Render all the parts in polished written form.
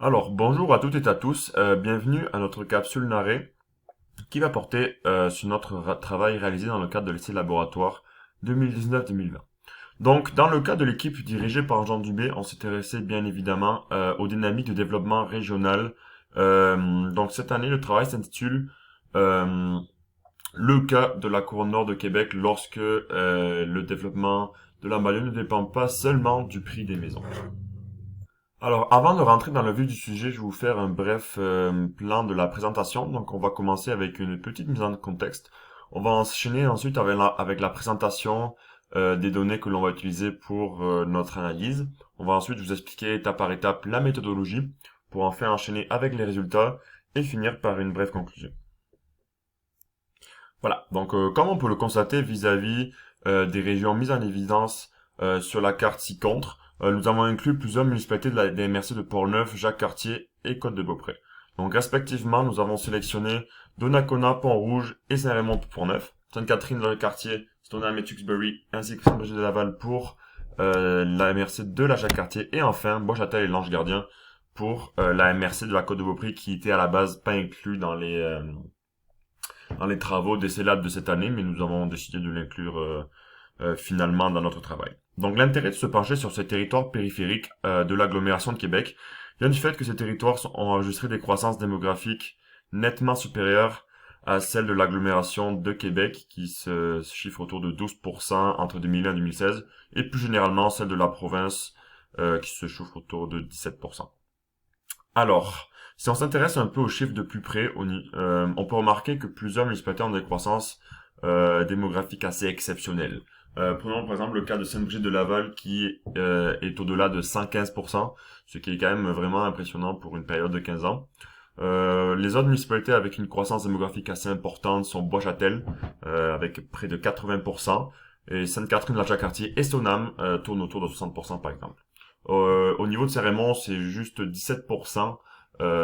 Alors, bonjour à toutes et à tous, bienvenue à notre capsule narrée qui va porter sur notre travail réalisé dans le cadre de l'essai laboratoire 2019-2020. Donc, dans le cas de l'équipe dirigée par Jean Dubé, on s'intéressait bien évidemment aux dynamiques de développement régional. Donc, cette année, le travail s'intitule euh, Le cas de la couronne nord de Québec lorsque le développement de la banlieue ne dépend pas seulement du prix des maisons. Alors, avant de rentrer dans le vif du sujet, je vais vous faire un bref plan de la présentation. Donc, on va commencer avec une petite mise en contexte. On va enchaîner ensuite avec la présentation des données que l'on va utiliser pour notre analyse. On va ensuite vous expliquer étape par étape la méthodologie pour enfin enchaîner avec les résultats et finir par une brève conclusion. Voilà, donc comme on peut le constater vis-à-vis des régions mises en évidence sur la carte ci-contre, nous avons inclus plusieurs municipalités des MRC de Portneuf, Jacques-Cartier et Côte-de-Beaupré. Donc respectivement, nous avons sélectionné Donnacona, Pont-Rouge et Saint-Raymond-Pont-Neuf, Sainte-Catherine dans le quartier, Stoneham et Tewksbury, ainsi que Saint-Brigitte-de-Laval pour la MRC de la Jacques-Cartier et enfin Bois-Châtel et l'Ange-Gardien pour la MRC de la Côte-de-Beaupré qui était à la base pas inclus dans les travaux des CELAB de cette année, mais nous avons décidé de l'inclure finalement dans notre travail. Donc l'intérêt de se pencher sur ces territoires périphériques de l'agglomération de Québec vient du fait que ces territoires ont enregistré des croissances démographiques nettement supérieures à celles de l'agglomération de Québec, qui se chiffre autour de 12% entre 2001 et 2016, et plus généralement celle de la province, qui se chiffre autour de 17%. Alors, si on s'intéresse un peu aux chiffres de plus près, on peut remarquer que plusieurs municipalités ont des croissances démographiques assez exceptionnelles. Prenons par exemple le cas de Sainte-Brigitte-de-Laval qui est au-delà de 115%, ce qui est quand même vraiment impressionnant pour une période de 15 ans. Les autres municipalités avec une croissance démographique assez importante sont Bois-Châtel, avec près de 80%, et Sainte-Catherine-de-la-Jacques-Cartier et Stoneham tournent autour de 60% par exemple. Au niveau de Saint-Raymond, c'est juste 17%,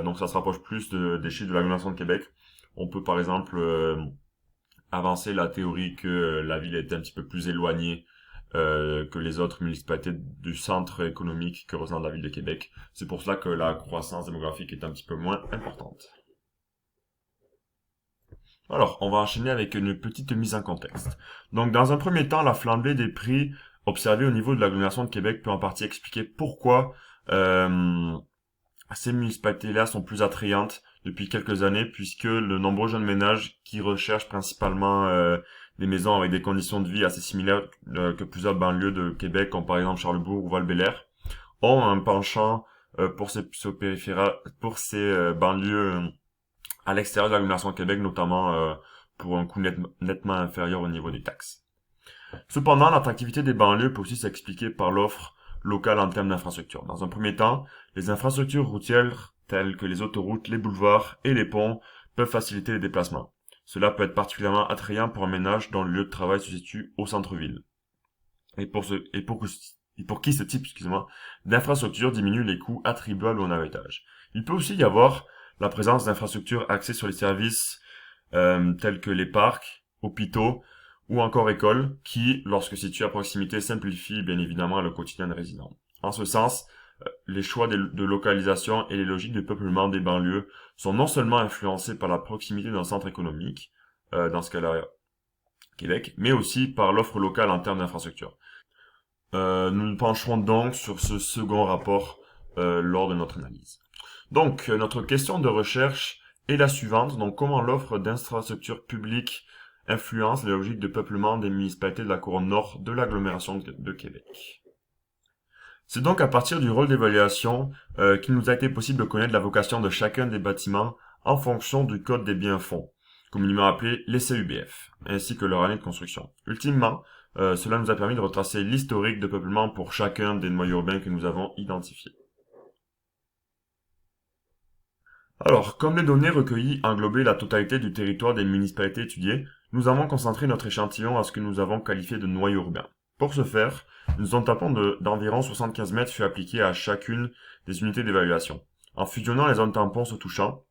donc ça se rapproche plus des chiffres de l'agglomération de Québec. On peut par exemple avancer la théorie que la ville est un petit peu plus éloignée que les autres municipalités du centre économique que représente la ville de Québec. C'est pour cela que la croissance démographique est un petit peu moins importante. Alors, on va enchaîner avec une petite mise en contexte. Donc, dans un premier temps, la flambée des prix observée au niveau de l'agglomération de Québec peut en partie expliquer pourquoi ces municipalités-là sont plus attrayantes depuis quelques années, puisque le nombreux jeunes ménages qui recherchent principalement des maisons avec des conditions de vie assez similaires que plusieurs banlieues de Québec, comme par exemple Charlebourg ou Val-Bélair, ont un penchant pour ces banlieues à l'extérieur de l'agglomération de Québec, notamment pour un coût nettement inférieur au niveau des taxes. Cependant, l'attractivité des banlieues peut aussi s'expliquer par l'offre locale en termes d'infrastructures. Dans un premier temps, les infrastructures routières telles que les autoroutes, les boulevards et les ponts peuvent faciliter les déplacements. Cela peut être particulièrement attrayant pour un ménage dont le lieu de travail se situe au centre-ville. Et pour qui ce type, d'infrastructure diminue les coûts attribuables au navettage. Il peut aussi y avoir la présence d'infrastructures axées sur les services tels que les parcs, hôpitaux ou encore écoles qui, lorsque situés à proximité, simplifient bien évidemment le quotidien des résidents. En ce sens, les choix de localisation et les logiques de peuplement des banlieues sont non seulement influencés par la proximité d'un centre économique, dans ce cas-là Québec, mais aussi par l'offre locale en termes d'infrastructures. Nous nous pencherons donc sur ce second rapport lors de notre analyse. Donc, notre question de recherche est la suivante. Donc, comment l'offre d'infrastructures publiques influence les logiques de peuplement des municipalités de la couronne nord de l'agglomération de Québec? C'est donc à partir du rôle d'évaluation qu'il nous a été possible de connaître la vocation de chacun des bâtiments en fonction du code des biens-fonds, communément appelé les CUBF, ainsi que leur année de construction. Ultimement, cela nous a permis de retracer l'historique de peuplement pour chacun des noyaux urbains que nous avons identifiés. Alors, comme les données recueillies englobaient la totalité du territoire des municipalités étudiées, nous avons concentré notre échantillon à ce que nous avons qualifié de noyau urbain. Pour ce faire, une zone tampon d'environ 75 mètres fut appliquée à chacune des unités d'évaluation. En fusionnant les zones tampons se touchant,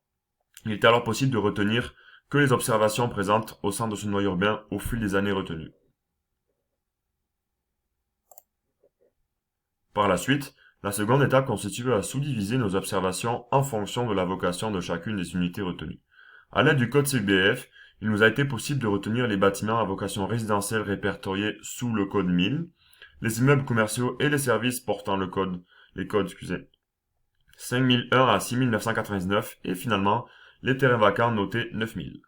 il est alors possible de retenir que les observations présentes au sein de ce noyau urbain au fil des années retenues. Par la suite, La seconde étape consiste à sous-diviser nos observations en fonction de la vocation de chacune des unités retenues. À l'aide du code CBF, il nous a été possible de retenir les bâtiments à vocation résidentielle répertoriés sous le code 1000, les immeubles commerciaux et les services portant les codes 5001 à 6999 et finalement les terrains vacants notés 9000.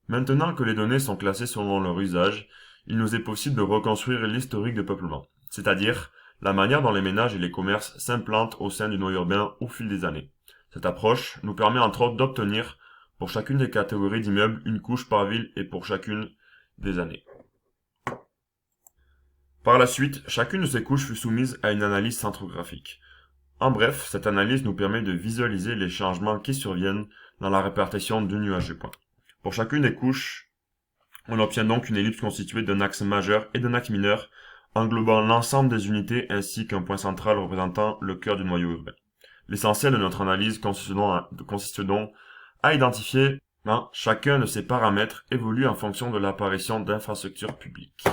Maintenant que les données sont classées selon leur usage, il nous est possible de reconstruire l'historique de peuplement, c'est-à-dire la manière dont les ménages et les commerces s'implantent au sein du noyau urbain au fil des années. Cette approche nous permet entre autres d'obtenir pour chacune des catégories d'immeubles une couche par ville et pour chacune des années. Par la suite, chacune de ces couches fut soumise à une analyse centrographique. En bref, cette analyse nous permet de visualiser les changements qui surviennent dans la répartition du nuage de points. Pour chacune des couches, on obtient donc une ellipse constituée d'un axe majeur et d'un axe mineur, englobant l'ensemble des unités ainsi qu'un point central représentant le cœur du noyau urbain. L'essentiel de notre analyse consiste donc à identifier chacun de ces paramètres évolue en fonction de l'apparition d'infrastructures publiques.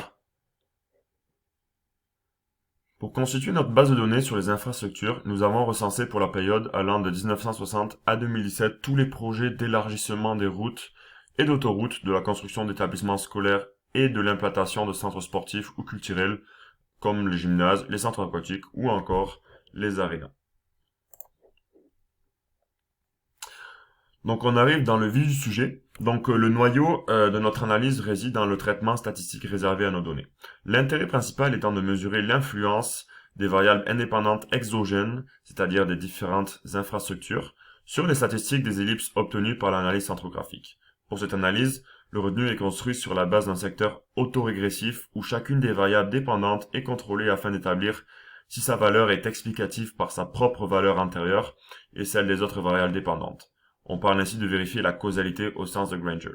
Pour constituer notre base de données sur les infrastructures, nous avons recensé pour la période allant de 1960 à 2017 tous les projets d'élargissement des routes et d'autoroutes, de la construction d'établissements scolaires et de l'implantation de centres sportifs ou culturels comme les gymnases, les centres aquatiques ou encore les arénas. Donc on arrive dans le vif du sujet. Donc le noyau de notre analyse réside dans le traitement statistique réservé à nos données. L'intérêt principal étant de mesurer l'influence des variables indépendantes exogènes, c'est-à-dire des différentes infrastructures, sur les statistiques des ellipses obtenues par l'analyse centrographique. Pour cette analyse, le retenu est construit sur la base d'un secteur autorégressif où chacune des variables dépendantes est contrôlée afin d'établir si sa valeur est explicative par sa propre valeur antérieure et celle des autres variables dépendantes. On parle ainsi de vérifier la causalité au sens de Granger.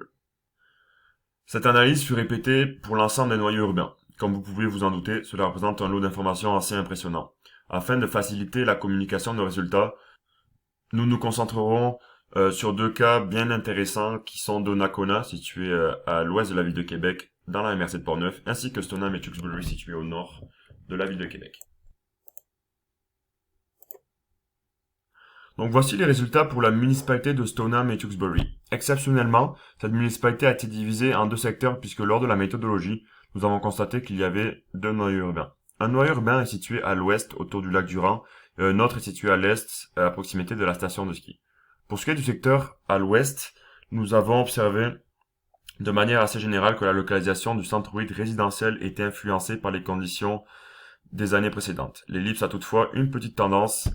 Cette analyse fut répétée pour l'ensemble des noyaux urbains. Comme vous pouvez vous en douter, cela représente un lot d'informations assez impressionnant. Afin de faciliter la communication de résultats, nous nous concentrerons sur deux cas bien intéressants qui sont Donnacona, situé à l'ouest de la ville de Québec, dans la MRC de Portneuf, ainsi que Stoneham et Tewksbury, situé au nord de la ville de Québec. Donc voici les résultats pour la municipalité de Stoneham et Tewksbury. Exceptionnellement, cette municipalité a été divisée en deux secteurs puisque lors de la méthodologie, nous avons constaté qu'il y avait deux noyaux urbains. Un noyau urbain est situé à l'ouest autour du lac Durand et un autre est situé à l'est à proximité de la station de ski. Pour ce qui est du secteur à l'ouest, nous avons observé de manière assez générale que la localisation du centre-ville résidentiel était influencée par les conditions des années précédentes. L'ellipse a toutefois une petite tendance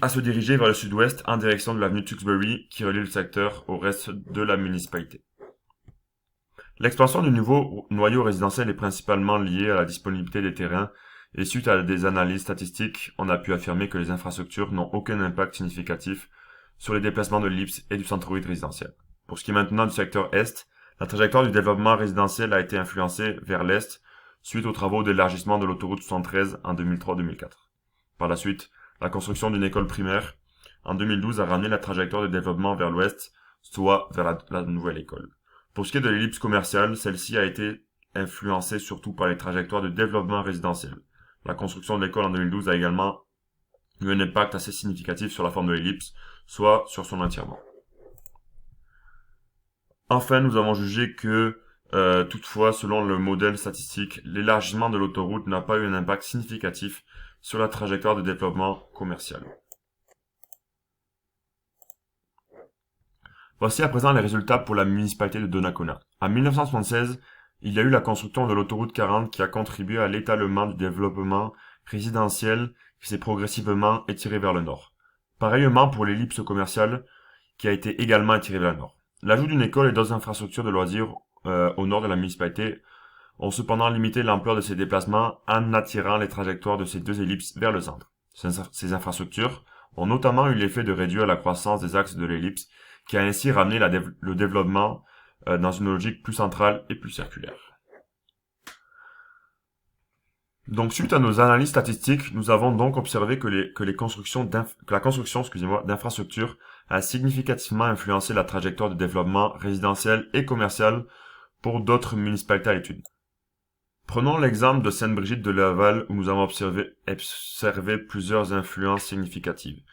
à se diriger vers le sud-ouest en direction de l'avenue Tewksbury qui relie le secteur au reste de la municipalité. L'expansion du nouveau noyau résidentiel est principalement liée à la disponibilité des terrains et suite à des analyses statistiques, on a pu affirmer que les infrastructures n'ont aucun impact significatif sur les déplacements de l'ellipse et du centre-ville résidentiel. Pour ce qui est maintenant du secteur est, la trajectoire du développement résidentiel a été influencée vers l'est suite aux travaux d'élargissement de l'autoroute 73 en 2003-2004. Par la suite, la construction d'une école primaire en 2012 a ramené la trajectoire de développement vers l'ouest, soit vers la nouvelle école. Pour ce qui est de l'ellipse commerciale, celle-ci a été influencée surtout par les trajectoires de développement résidentiel. La construction de l'école en 2012 a également eu un impact assez significatif sur la forme de l'ellipse, soit sur son entièrement. Enfin, nous avons jugé que, toutefois, selon le modèle statistique, l'élargissement de l'autoroute n'a pas eu un impact significatif sur la trajectoire de développement commercial. Voici à présent les résultats pour la municipalité de Donnacona. En 1976, il y a eu la construction de l'autoroute 40 qui a contribué à l'étalement du développement résidentiel qui s'est progressivement étiré vers le nord. Pareillement pour l'ellipse commerciale qui a été également étirée vers le nord. L'ajout d'une école et d'autres infrastructures de loisirs au nord de la municipalité ont cependant limité l'ampleur de ces déplacements en attirant les trajectoires de ces deux ellipses vers le centre. Ces infrastructures ont notamment eu l'effet de réduire la croissance des axes de l'ellipse qui a ainsi ramené le développement dans une logique plus centrale et plus circulaire. Donc, suite à nos analyses statistiques, nous avons donc observé que la construction d'infrastructures a significativement influencé la trajectoire de développement résidentiel et commercial pour d'autres municipalités à l'étude. Prenons l'exemple de Sainte-Brigitte de Laval où nous avons observé plusieurs influences significatives,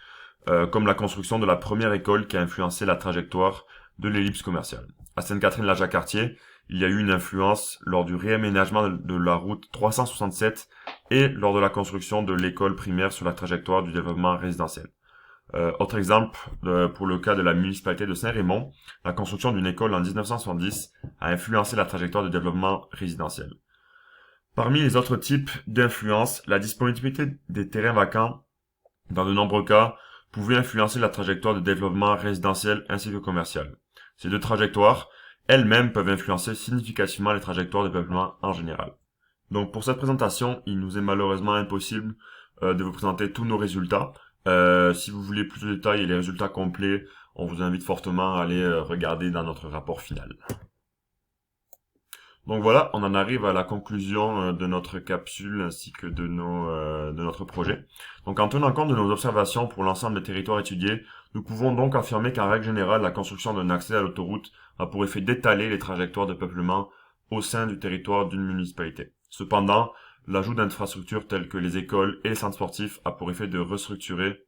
comme la construction de la première école qui a influencé la trajectoire de l'ellipse commerciale. À Sainte-Catherine-la-Jacques-Cartier, il y a eu une influence lors du réaménagement de la route 367 et lors de la construction de l'école primaire sur la trajectoire du développement résidentiel. Autre exemple, pour le cas de la municipalité de Saint-Raymond, la construction d'une école en 1970 a influencé la trajectoire de développement résidentiel. Parmi les autres types d'influence, la disponibilité des terrains vacants, dans de nombreux cas, pouvait influencer la trajectoire de développement résidentiel ainsi que commercial. Ces deux trajectoires, elles-mêmes, peuvent influencer significativement les trajectoires de développement en général. Donc pour cette présentation, il nous est malheureusement impossible de vous présenter tous nos résultats. Si vous voulez plus de détails et les résultats complets, on vous invite fortement à aller regarder dans notre rapport final. Donc voilà, on en arrive à la conclusion de notre capsule ainsi que de notre projet. Donc en tenant compte de nos observations pour l'ensemble des territoires étudiés, nous pouvons donc affirmer qu'en règle générale, la construction d'un accès à l'autoroute a pour effet d'étaler les trajectoires de peuplement au sein du territoire d'une municipalité. Cependant, l'ajout d'infrastructures telles que les écoles et les centres sportifs a pour effet de restructurer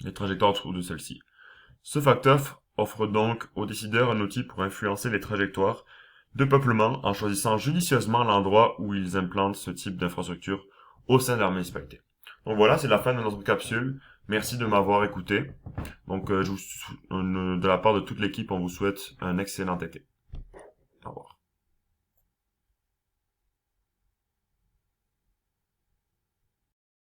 les trajectoires autour de celles-ci. Ce facteur offre donc aux décideurs un outil pour influencer les trajectoires de peuplement en choisissant judicieusement l'endroit où ils implantent ce type d'infrastructure au sein de leur municipalité. Donc voilà, c'est la fin de notre capsule. Merci de m'avoir écouté. Donc de la part de toute l'équipe, on vous souhaite un excellent été.